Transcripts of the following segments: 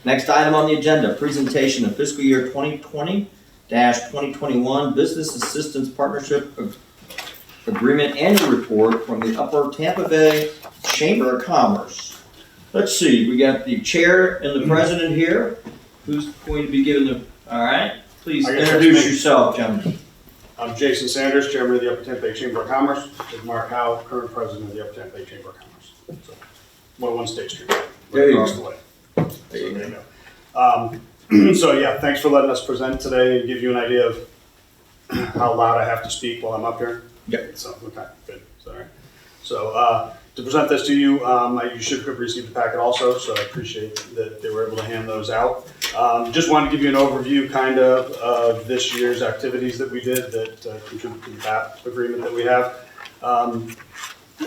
Next item on the agenda, presentation of fiscal year 2020-2021 Business Assistance Partnership Agreement Annual Report from the Upper Tampa Bay Chamber of Commerce. Let's see, we got the chair and the president here. Who's going to be giving the, all right, please introduce yourself, gentlemen. I'm Jason Sanders, Chairman of the Upper Tampa Bay Chamber of Commerce. This is Mark Howe, current President of the Upper Tampa Bay Chamber of Commerce. So, 101 State Street, right across the way. There you go. So yeah, thanks for letting us present today and give you an idea of how loud I have to speak while I'm up here. Yep. So, okay, good. Sorry. So, to present this to you, you should have received the packet also, so I appreciate that they were able to hand those out. Just wanted to give you an overview kind of this year's activities that we did that contribute to the BAP agreement that we have.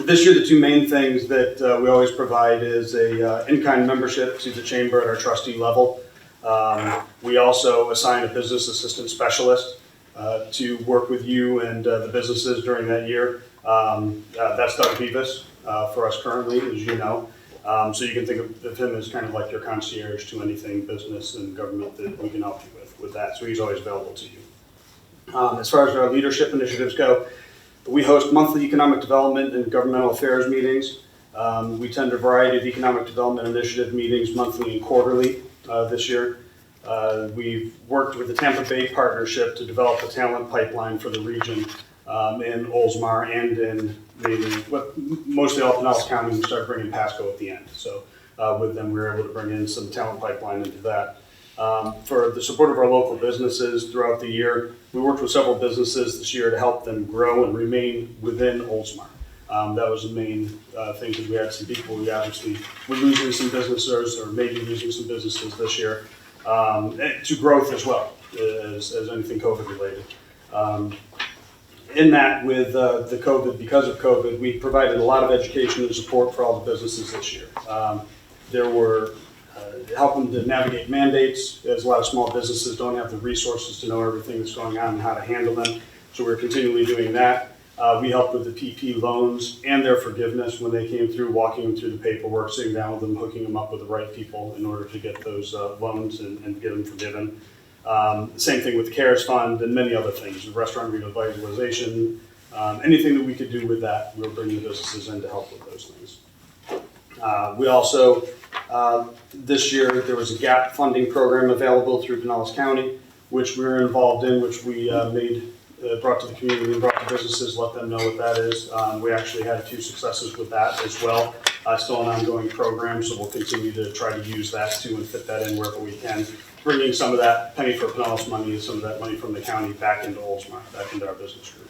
This year, the two main things that we always provide is a in-kind membership to the chamber at our trustee level. We also assign a business assistant specialist to work with you and the businesses during that year. That's Doug Beavis for us currently, as you know. So you can think of him as kind of like your concierge to anything business and government that we can help you with that. So he's always available to you. As far as our leadership initiatives go, we host monthly economic development and governmental affairs meetings. We attend a variety of economic development initiative meetings monthly and quarterly this year. We've worked with the Tampa Bay Partnership to develop a talent pipeline for the region in Oldsmar and in mostly all Pinellas County. We started bringing Pasco at the end. So with them, we were able to bring in some talent pipeline into that. For the support of our local businesses throughout the year, we worked with several businesses this year to help them grow and remain within Oldsmar. That was the main thing, because we had some people we obviously were losing some businesses or maybe losing some businesses this year to growth as well as anything COVID related. In that, with the COVID, because of COVID, we provided a lot of education and support for all the businesses this year. There were helping to navigate mandates, as a lot of small businesses don't have the resources to know everything that's going on and how to handle them. So we're continually doing that. We helped with the PP loans and their forgiveness when they came through, walking them through the paperwork, sitting down with them, hooking them up with the right people in order to get those loans and get them forgiven. Same thing with the CARES Fund and many other things, restaurant revitalization, anything that we could do with that, we're bringing the businesses in to help with those things. We also, this year, there was a GAP funding program available through Pinellas County, which we were involved in, which we brought to the community and brought to businesses, let them know what that is. We actually had a few successes with that as well. Still an ongoing program, so we'll continue to try to use that too and fit that in wherever we can. Bringing some of that penny for Pinellas money and some of that money from the county back into Oldsmar, back into our business group.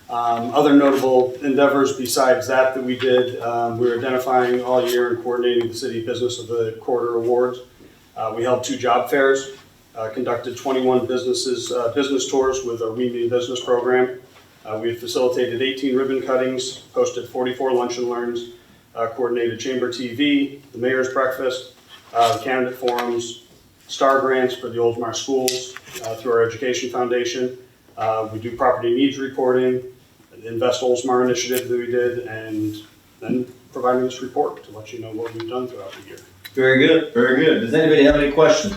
Other notable endeavors besides that we did, we were identifying all year and coordinating the City Business of the Quarter Awards. We held 2 job fairs, conducted 21 business tours with our We Mean Business program. We facilitated 18 ribbon cuttings, hosted 44 lunch and learns, coordinated Chamber TV, the Mayor's Breakfast, candidate forums, STAR grants for the Oldsmar schools through our Education Foundation. We do property needs reporting, Invest Oldsmar initiative that we did, and then providing this report to let you know what we've done throughout the year. Very good, very good. Does anybody have any questions?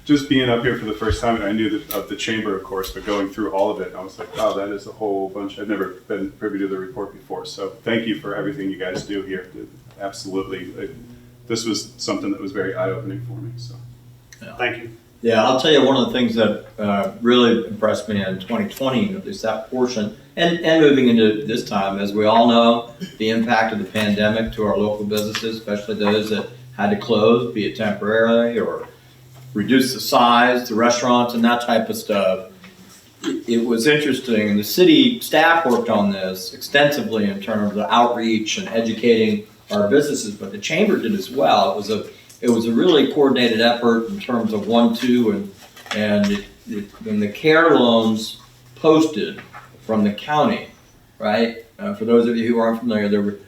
Just being up here for the first time, and I knew of the chamber, of course, but going through all of it, I was like, wow, that is a whole bunch. I've never been privy to the report before, so thank you for everything you guys do here. Absolutely. This was something that was very eye-opening for me, so. Yeah. Thank you. Yeah, I'll tell you one of the things that really impressed me in 2020, at least that portion, and moving into this time, as we all know, the impact of the pandemic to our local businesses, especially those that had to close, be it temporarily or reduce the size, the restaurants and that type of stuff. It was interesting, and the city staff worked on this extensively in terms of outreach and educating our businesses, but the chamber did as well. It was a really coordinated effort in terms of 1-2 and the care loans posted from the county, right? For those of you who aren't familiar, there were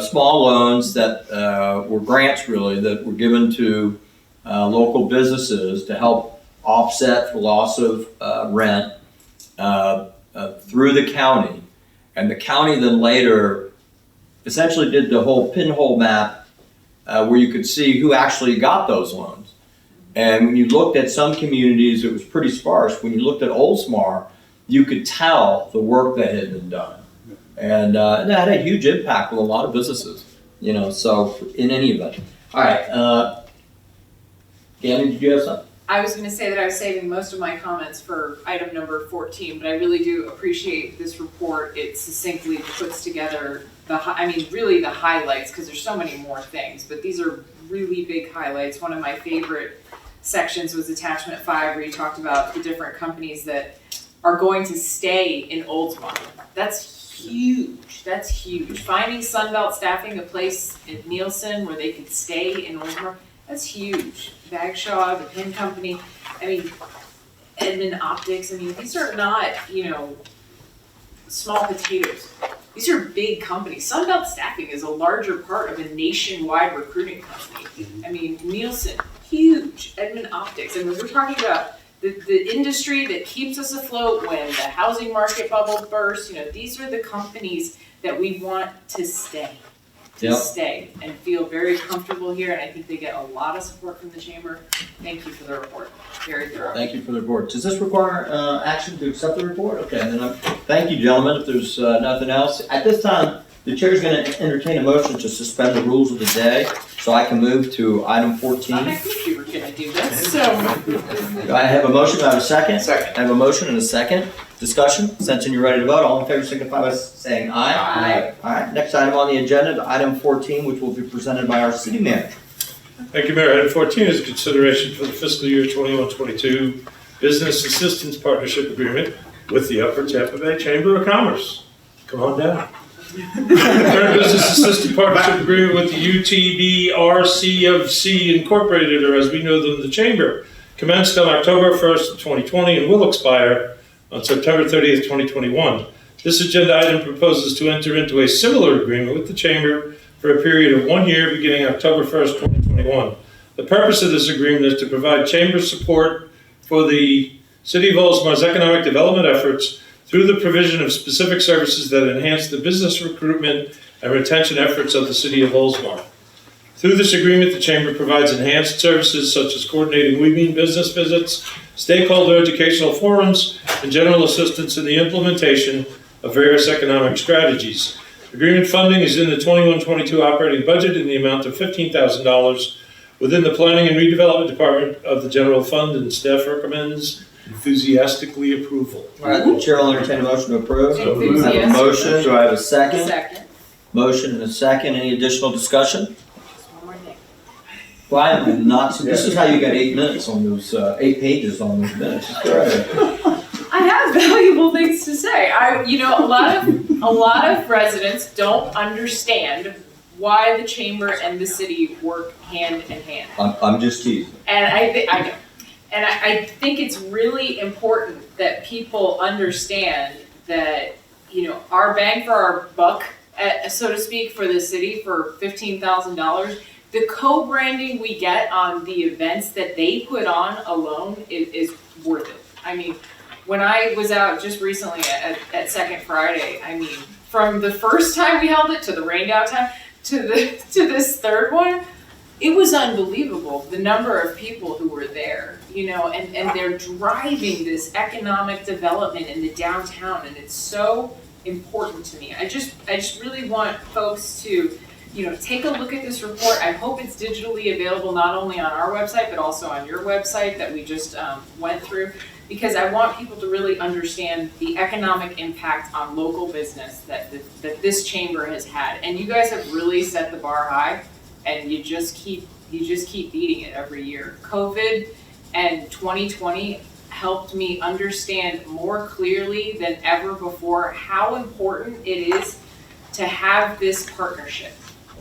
small loans that were grants really that were given to local businesses to help offset the loss of rent through the county. And the county then later essentially did the whole pinhole map where you could see who actually got those loans. And when you looked at some communities, it was pretty sparse. When you looked at Oldsmar, you could tell the work that had been done. And that had a huge impact on a lot of businesses, so in any event. All right, Gabby, did you have something? I was going to say that I was saving most of my comments for item number 14, but I really do appreciate this report. It succinctly puts together really the highlights, because there's so many more things, but these are really big highlights. One of my favorite sections was attachment 5, where you talked about the different companies that are going to stay in Oldsmar. That's huge. That's huge. Finding Sunbelt Staffing a place in Nielsen where they could stay in Oldsmar, that's huge. Bagshaw, the Pin Company, Edmund Optics, these are not, small potatoes. These are big companies. Sunbelt Staffing is a larger part of a nationwide recruiting company. Nielsen, huge. Edmund Optics. And we're talking about the industry that keeps us afloat when the housing market bubble bursts. These are the companies that we want to stay. Stay and feel very comfortable here, and I think they get a lot of support from the chamber. Thank you for the report. Very thorough. Thank you for the report. Does this require action to accept the report? Okay, and then thank you, gentlemen. If there's nothing else, at this time, the chair is going to entertain a motion to suspend the rules of the day, so I can move to item 14. I think you were going to do this, so. I have a motion. Do I have a second? Second. I have a motion and a second. Discussion. Since you're ready to vote, all in favor signify by saying aye. Aye. All right. Next item on the agenda, item 14, which will be presented by our city manager. Thank you, Mayor. Item 14 is consideration for the fiscal year 21-22 Business Assistance Partnership Agreement with the Upper Tampa Bay Chamber of Commerce. Come on down. Current Business Assistance Partnership Agreement with the UTBRCFC Incorporated, or as we know them, the Chamber, commenced on October 1st, 2020 and will expire on September 30th, 2021. This agenda item proposes to enter into a similar agreement with the Chamber for a period of 1 year beginning October 1st, 2021. The purpose of this agreement is to provide Chamber support for the City of Oldsmar's economic development efforts through the provision of specific services that enhance the business recruitment and retention efforts of the City of Oldsmar. Through this agreement, the Chamber provides enhanced services such as coordinating WeMean business visits, stakeholder educational forums, and general assistance in the implementation of various economic strategies. Agreement funding is in the 21-22 operating budget in the amount of $15,000 within the Planning and Redevelopment Department of the General Fund, and staff recommends enthusiastically approval. All right, the chair will entertain a motion to approve. So moved. I have a motion. Do I have a second? Second. Motion and a second. Any additional discussion? Just one more thing. Well, I am not. This is how you got 8 minutes on those 8 pages on those minutes. Go ahead. I have valuable things to say. A lot of residents don't understand why the chamber and the city work hand in hand. I'm just teasing. And I know. And I think it's really important that people understand that, our bang for our buck, so to speak, for the city for $15,000, the co-branding we get on the events that they put on alone is worth it. When I was out just recently at Second Friday, from the first time we held it to the rained out time to this third one, it was unbelievable the number of people who were there, and they're driving this economic development in the downtown, and it's so important to me. I just really want folks to, take a look at this report. I hope it's digitally available not only on our website, but also on your website that we just went through, because I want people to really understand the economic impact on local business that this chamber has had. And you guys have really set the bar high, and you just keep beating it every year. COVID and 2020 helped me understand more clearly than ever before how important it is to have this partnership.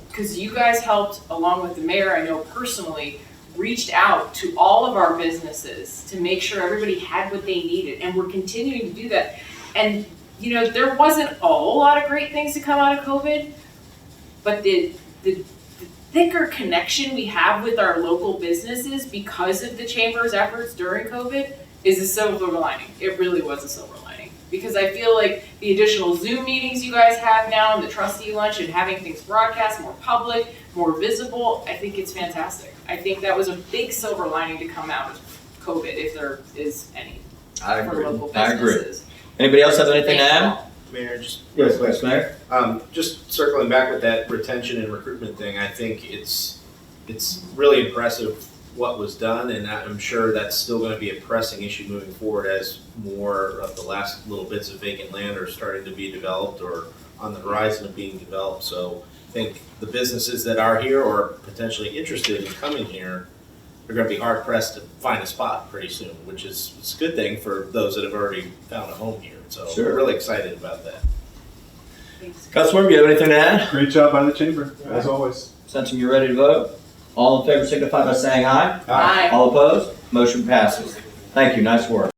Because you guys helped, along with the mayor, I know personally, reached out to all of our businesses to make sure everybody had what they needed, and we're continuing to do that. And there wasn't a whole lot of great things to come out of COVID, but the thicker connection we have with our local businesses because of the chamber's efforts during COVID is a silver lining. It really was a silver lining. Because I feel like the additional Zoom meetings you guys have now, and the trustee lunch, and having things broadcast more public, more visible, I think it's fantastic. I think that was a big silver lining to come out of COVID, if there is any, I for agree. local I agree. businesses. Anybody else have anything to Thank you add? all. Mayor, just Yes, real quick. please, Mayor. Just circling back with that retention and recruitment thing, I think it's really impressive what was done, and I'm sure that's still going to be a pressing issue moving forward as more of the last little bits of vacant land are starting to be developed or on the horizon of being developed. So I think the businesses that are here or potentially interested in coming here are going to be hard pressed to find a spot pretty soon, which is it's a good thing for those that have already found a home here. So Sure. we're really excited about that. Thanks. Councilmember, you have anything to add? Great job by the chamber, as always. Sensing you're ready to vote? All in favor signify by saying aye. Aye. All opposed? Motion passes. Thank you, nice work.